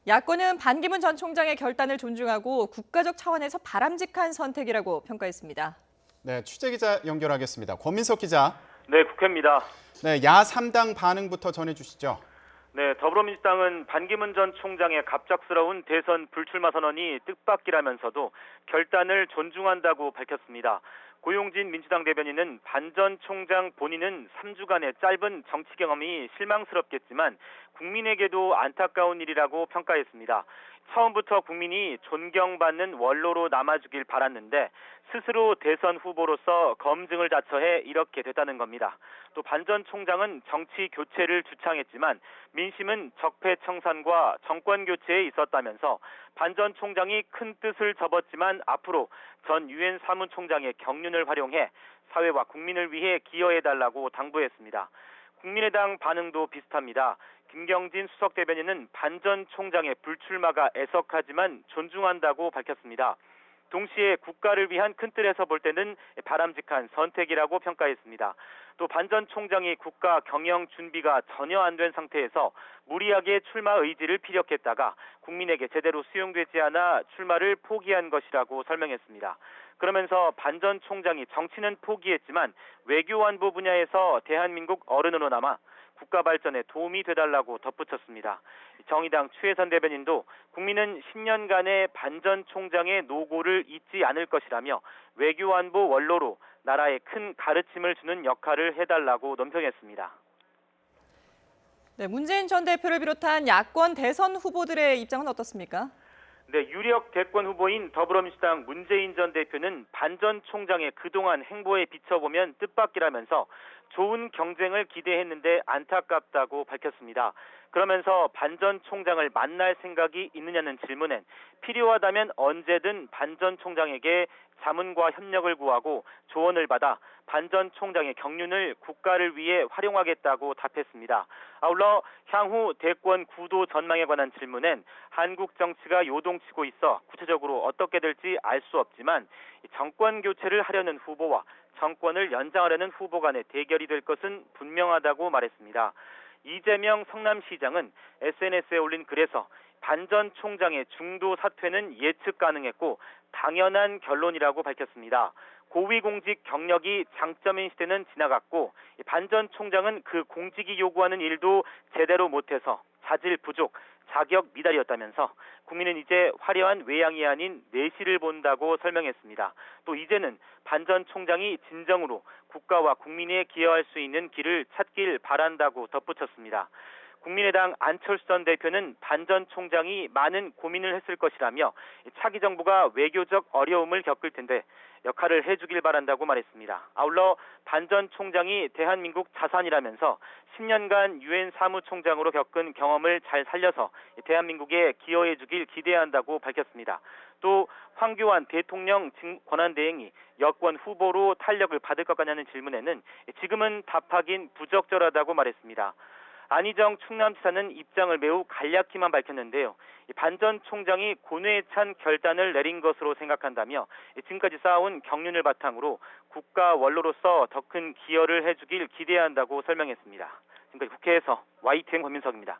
야권은 반기문 전 총장의 결단을 존중하고 국가적 차원에서 바람직한 선택이라고 평가했습니다. 네, 취재기자 연결하겠습니다. 권민석 기자. 네, 국회입니다. 네, 야 3당 반응부터 전해주시죠. 네, 더불어민주당은 반기문 전 총장의 갑작스러운 대선 불출마 선언이 뜻밖이라면서도 결단을 존중한다고 밝혔습니다. 고용진 민주당 대변인은 반 전 총장 본인은 3주간의 짧은 정치 경험이 실망스럽겠지만 국민에게도 안타까운 일이라고 평가했습니다. 처음부터 국민이 존경받는 원로로 남아주길 바랐는데 스스로 대선 후보로서 검증을 자처해 이렇게 됐다는 겁니다. 또 반 전 총장은 정치 교체를 주창했지만 민심은 적폐청산과 정권 교체에 있었다면서 반 전 총장이 큰 뜻을 접었지만 앞으로 전 유엔 사무총장의 경륜을 활용해 사회와 국민을 위해 기여해달라고 당부했습니다. 국민의당 반응도 비슷합니다. 김경진 수석 대변인은 반 전 총장의 불출마가 애석하지만 존중한다고 밝혔습니다. 동시에 국가를 위한 큰 틀에서 볼 때는 바람직한 선택이라고 평가했습니다. 또 반 전 총장이 국가 경영 준비가 전혀 안 된 상태에서 무리하게 출마 의지를 피력했다가 국민에게 제대로 수용되지 않아 출마를 포기한 것이라고 설명했습니다. 그러면서 반 전 총장이 정치는 포기했지만 외교안보 분야에서 대한민국 어른으로 남아 국가 발전에 도움이 되달라고 덧붙였습니다. 정의당 최혜선 대변인도 국민은 10년간의 반 전 총장의 노고를 잊지 않을 것이라며 외교안보 원로로 나라에 큰 가르침을 주는 역할을 해달라고 논평했습니다. 네, 문재인 전 대표를 비롯한 야권 대선 후보들의 입장은 어떻습니까? 네, 유력 대권 후보인 더불어민주당 문재인 전 대표는 반 전 총장의 그동안 행보에 비춰보면 뜻밖이라면서 좋은 경쟁을 기대했는데 안타깝다고 밝혔습니다. 그러면서 반 전 총장을 만날 생각이 있느냐는 질문엔 필요하다면 언제든 반 전 총장에게 자문과 협력을 구하고 조언을 받아 반 전 총장의 경륜을 국가를 위해 활용하겠다고 답했습니다. 아울러 향후 대권 구도 전망에 관한 질문엔 한국 정치가 요동치고 있어 구체적으로 어떻게 될지 알 수 없지만 정권 교체를 하려는 후보와 정권을 연장하려는 후보 간의 대결이 될 것은 분명하다고 말했습니다. 이재명 성남시장은 SNS에 올린 글에서 반 전 총장의 중도 사퇴는 예측 가능했고 당연한 결론이라고 밝혔습니다. 고위공직 경력이 장점인 시대는 지나갔고 반 전 총장은 그 공직이 요구하는 일도 제대로 못해서 자질 부족, 자격 미달이었다면서 국민은 이제 화려한 외양이 아닌 내실을 본다고 설명했습니다. 또 이제는 반 전 총장이 진정으로 국가와 국민에 기여할 수 있는 길을 찾길 바란다고 덧붙였습니다. 국민의당 안철수 전 대표는 반 전 총장이 많은 고민을 했을 것이라며 차기 정부가 외교적 어려움을 겪을 텐데 역할을 해주길 바란다고 말했습니다. 아울러 반 전 총장이 대한민국 자산이라면서 10년간 유엔 사무총장으로 겪은 경험을 잘 살려서 대한민국에 기여해주길 기대한다고 밝혔습니다. 또 황교안 대통령 권한대행이 여권 후보로 탄력을 받을 것 같냐는 질문에는 지금은 답하긴 부적절하다고 말했습니다. 안희정 충남지사는 입장을 매우 간략히만 밝혔는데요. 반 전 총장이 고뇌에 찬 결단을 내린 것으로 생각한다며 지금까지 쌓아온 경륜을 바탕으로 국가 원로로서 더 큰 기여를 해주길 기대한다고 설명했습니다. 지금까지 국회에서 YTN 권민석입니다.